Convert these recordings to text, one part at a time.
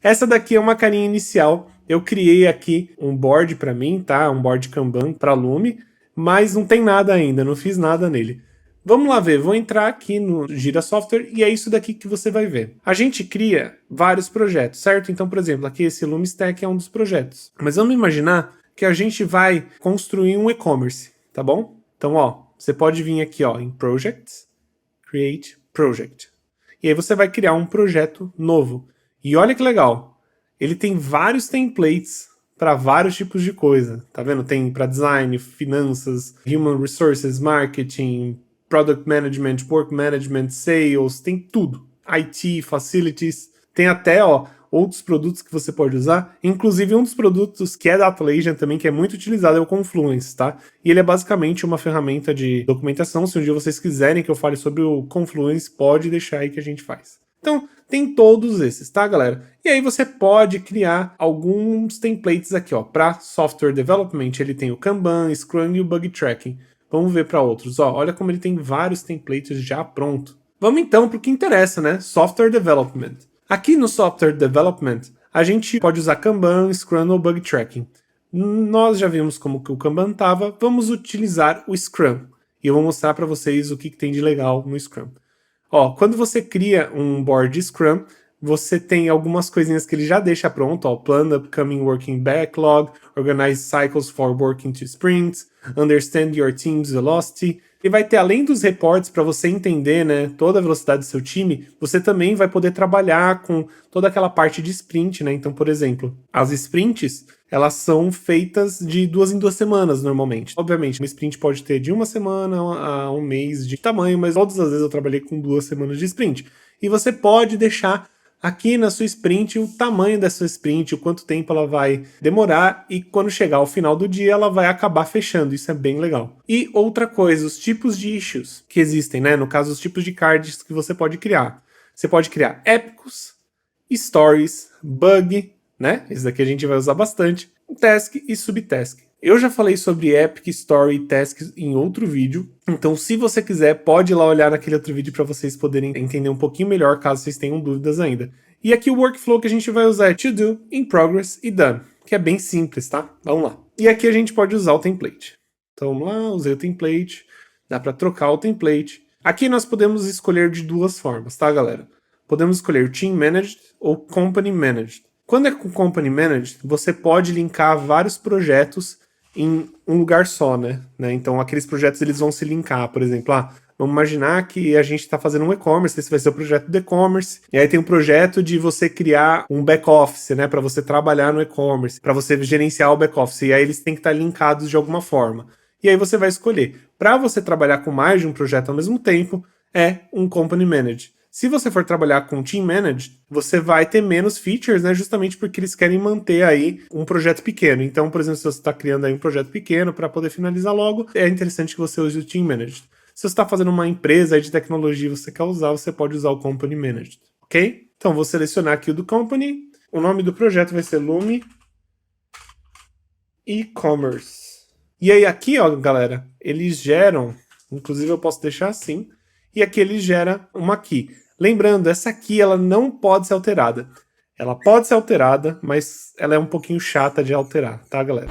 Essa daqui é uma carinha inicial. Eu criei aqui um board para mim, tá? Um board Kanban para Lume, mas não tem nada ainda, não fiz nada nele. Vamos lá ver, vou entrar aqui no Gira Software e é isso daqui que você vai ver. A gente cria vários projetos, certo? Então, por exemplo, aqui esse Lume Stack é um dos projetos. Mas vamos imaginar que a gente vai construir um e-commerce, tá bom? Então, ó, você pode vir aqui, ó, em Projects, Create Project. E aí você vai criar um projeto novo. E olha que legal, ele tem vários templates para vários tipos de coisa, tá vendo? Tem para design, finanças, human resources, marketing, product management, work management, sales, tem tudo. IT, facilities, tem até, ó, outros produtos que você pode usar, inclusive um dos produtos que é da Atlassian também, que é muito utilizado, é o Confluence, tá? E ele é basicamente uma ferramenta de documentação. Se um dia vocês quiserem que eu fale sobre o Confluence, pode deixar aí que a gente faz. Então, tem todos esses, tá, galera? E aí você pode criar alguns templates aqui, ó, para software development. Ele tem o Kanban, Scrum e o Bug Tracking. Vamos ver para outros. Ó, olha como ele tem vários templates já pronto. Vamos então para o que interessa, né? Software development. Aqui no Software Development, a gente pode usar Kanban, Scrum ou Bug Tracking. Nós já vimos como que o Kanban estava, vamos utilizar o Scrum. E eu vou mostrar para vocês o que tem de legal no Scrum. Ó, quando você cria um board Scrum, você tem algumas coisinhas que ele já deixa pronto, ó, Plan Upcoming Working Backlog, Organize Cycles for Working to Sprints, Understand Your Team's Velocity. E vai ter, além dos reports, para você entender, né, toda a velocidade do seu time, você também vai poder trabalhar com toda aquela parte de sprint, né? Então, por exemplo, as sprints, elas são feitas de 2 em 2 semanas, normalmente. Obviamente, uma sprint pode ter de 1 semana a 1 mês de tamanho, mas todas as vezes eu trabalhei com 2 semanas de sprint. E você pode deixar aqui na sua sprint o tamanho dessa sprint, o quanto tempo ela vai demorar, e quando chegar ao final do dia ela vai acabar fechando. Isso é bem legal. E outra coisa, os tipos de issues que existem, né? No caso, os tipos de cards que você pode criar. Você pode criar épicos, stories, bug, né? Esse daqui a gente vai usar bastante, task e subtask. Eu já falei sobre Epic, Story e Tasks em outro vídeo, então se você quiser pode ir lá olhar naquele outro vídeo para vocês poderem entender um pouquinho melhor, caso vocês tenham dúvidas ainda. E aqui o workflow que a gente vai usar é To Do, In Progress e Done, que é bem simples, tá? Vamos lá. E aqui a gente pode usar o template. Então vamos lá, usei o template, dá para trocar o template. Aqui nós podemos escolher de duas formas, tá, galera? Podemos escolher Team Managed ou Company Managed. Quando é com Company Managed, você pode linkar vários projetos em um lugar só, né? Então aqueles projetos eles vão se linkar, por exemplo, vamos imaginar que a gente está fazendo um e-commerce, esse vai ser o projeto do e-commerce, e aí tem um projeto de você criar um back-office, né, para você trabalhar no e-commerce, para você gerenciar o back-office, e aí eles têm que estar linkados de alguma forma. E aí você vai escolher. Para você trabalhar com mais de um projeto ao mesmo tempo, é um Company Managed. Se você for trabalhar com Team Managed, você vai ter menos features, né? Justamente porque eles querem manter aí um projeto pequeno. Então, por exemplo, se você está criando aí um projeto pequeno para poder finalizar logo, é interessante que você use o Team Managed. Se você está fazendo uma empresa aí de tecnologia e você quer usar, você pode usar o Company Managed, ok? Então, vou selecionar aqui o do Company. O nome do projeto vai ser Lume E-Commerce. E aí aqui, ó, galera, eles geram, inclusive eu posso deixar assim, e aqui ele gera uma key. Lembrando, essa aqui ela não pode ser alterada. Ela pode ser alterada, mas ela é um pouquinho chata de alterar, tá, galera?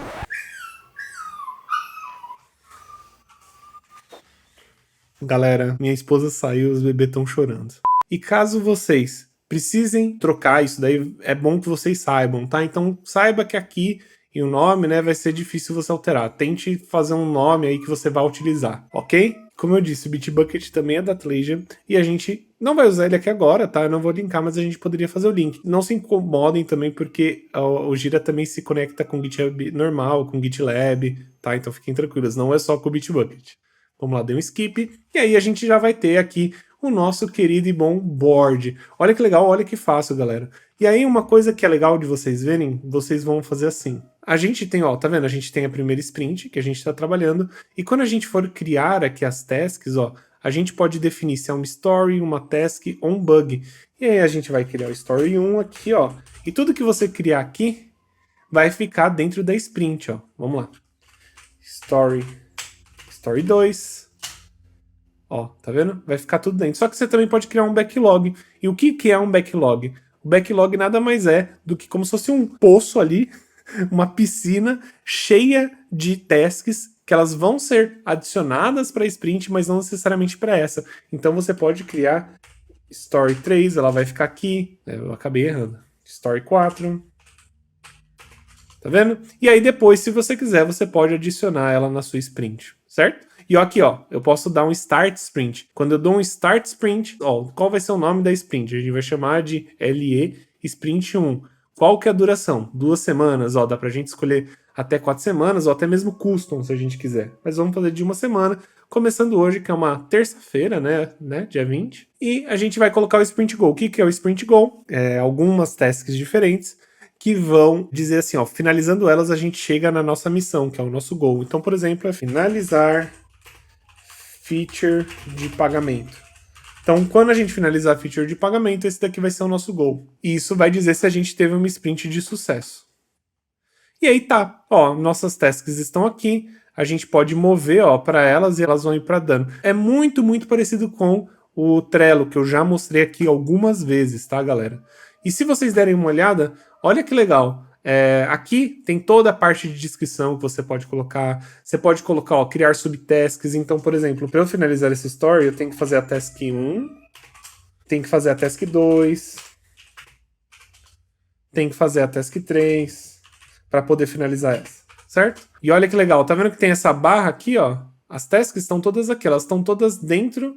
Galera, minha esposa saiu, os bebês estão chorando. E caso vocês precisem trocar isso daí, é bom que vocês saibam, tá? Então saiba que aqui e o nome, né, vai ser difícil você alterar. Tente fazer um nome aí que você vai utilizar, ok? Como eu disse, o Bitbucket também é da Atlassian e a gente não vai usar ele aqui agora, tá? Eu não vou linkar, mas a gente poderia fazer o link. Não se incomodem também, porque o Gira também se conecta com o GitHub normal, com o GitLab, tá? Então fiquem tranquilos, não é só com o Bitbucket. Vamos lá, dê um skip, e aí a gente já vai ter aqui o nosso querido e bom board. Olha que legal, olha que fácil, galera. E aí uma coisa que é legal de vocês verem, vocês vão fazer assim. A gente tem, ó, tá vendo? A gente tem a primeira sprint que a gente está trabalhando, e quando a gente for criar aqui as tasks, ó, a gente pode definir se é uma story, uma task ou um bug. E aí a gente vai criar o story 1 aqui, ó, e tudo que você criar aqui vai ficar dentro da sprint, ó. Vamos lá. Story 2. Ó, tá vendo? Vai ficar tudo dentro. Só que você também pode criar um backlog. E o que é um backlog? O backlog nada mais é do que como se fosse um poço ali, uma piscina cheia de tasks que elas vão ser adicionadas para a sprint, mas não necessariamente para essa. Então você pode criar Story 3, ela vai ficar aqui. Eu acabei errando. Story 4. Tá vendo? E aí depois, se você quiser, você pode adicionar ela na sua sprint, certo? E ó, aqui, ó, eu posso dar um Start Sprint. Quando eu dou um Start Sprint, ó, qual vai ser o nome da sprint? A gente vai chamar de LE Sprint 1. Qual que é a duração? 2 semanas, ó, dá pra gente escolher até 4 semanas, ou até mesmo custom, se a gente quiser. Mas vamos fazer de 1 semana, começando hoje, que é uma terça-feira, né, dia 20. E a gente vai colocar o Sprint Goal. O que que é o Sprint Goal? Algumas tasks diferentes, que vão dizer assim, ó, finalizando elas, a gente chega na nossa missão, que é o nosso goal. Então, por exemplo, é finalizar feature de pagamento. Então, quando a gente finalizar a feature de pagamento, esse daqui vai ser o nosso goal. E isso vai dizer se a gente teve uma sprint de sucesso. E aí tá, ó, nossas tasks estão aqui, a gente pode mover, ó, para elas e elas vão ir para dano. É muito, muito parecido com o Trello, que eu já mostrei aqui algumas vezes, tá, galera? E se vocês derem uma olhada, olha que legal. Aqui tem toda a parte de descrição que você pode colocar. Você pode colocar, ó, criar subtasks. Então, por exemplo, para eu finalizar essa story, eu tenho que fazer a task 1, tenho que fazer a task 2, tenho que fazer a task 3, para poder finalizar essa, certo? E olha que legal, tá vendo que tem essa barra aqui, ó? As tasks estão todas aqui, elas estão todas dentro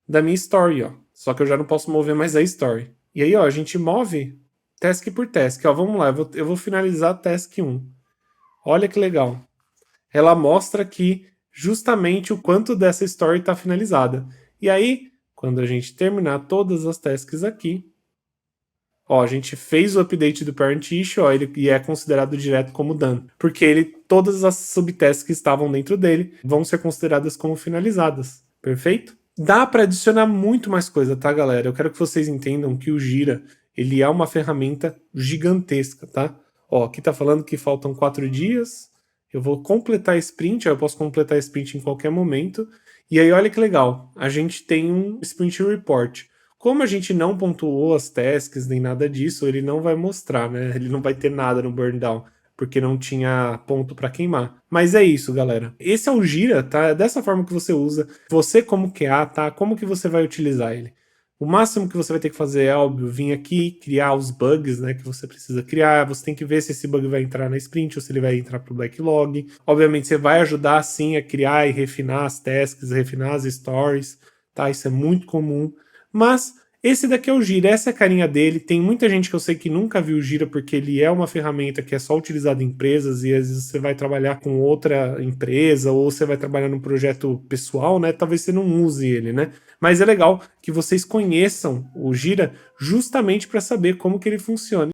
da minha story, ó. Só que eu já não posso mover mais a story. E aí, ó, a gente move task por task. Ó, vamos lá, eu vou finalizar a task 1. Olha que legal. Ela mostra aqui justamente o quanto dessa story está finalizada. E aí, quando a gente terminar todas as tasks aqui, ó, a gente fez o update do parent issue, ó, e é considerado direto como done. Porque todas as subtasks que estavam dentro dele vão ser consideradas como finalizadas. Perfeito? Dá para adicionar muito mais coisa, tá, galera? Eu quero que vocês entendam que o Gira, ele é uma ferramenta gigantesca, tá? Ó, aqui tá falando que faltam 4 dias, eu vou completar a sprint, eu posso completar a sprint em qualquer momento, e aí olha que legal, a gente tem um sprint report. Como a gente não pontuou as tasks nem nada disso, ele não vai mostrar, né? Ele não vai ter nada no burn down, porque não tinha ponto para queimar. Mas é isso, galera. Esse é o Gira, tá? É dessa forma que você usa. Você como QA, tá? Como que você vai utilizar ele? O máximo que você vai ter que fazer é, óbvio, vir aqui, criar os bugs, né, que você precisa criar. Você tem que ver se esse bug vai entrar na sprint ou se ele vai entrar pro backlog. Obviamente, você vai ajudar, sim, a criar e refinar as tasks, refinar as stories, tá? Isso é muito comum. Mas esse daqui é o Gira, essa é a carinha dele. Tem muita gente que eu sei que nunca viu o Gira porque ele é uma ferramenta que é só utilizada em empresas e às vezes você vai trabalhar com outra empresa ou você vai trabalhar num projeto pessoal, né? Talvez você não use ele, né? Mas é legal que vocês conheçam o Gira justamente para saber como que ele funciona.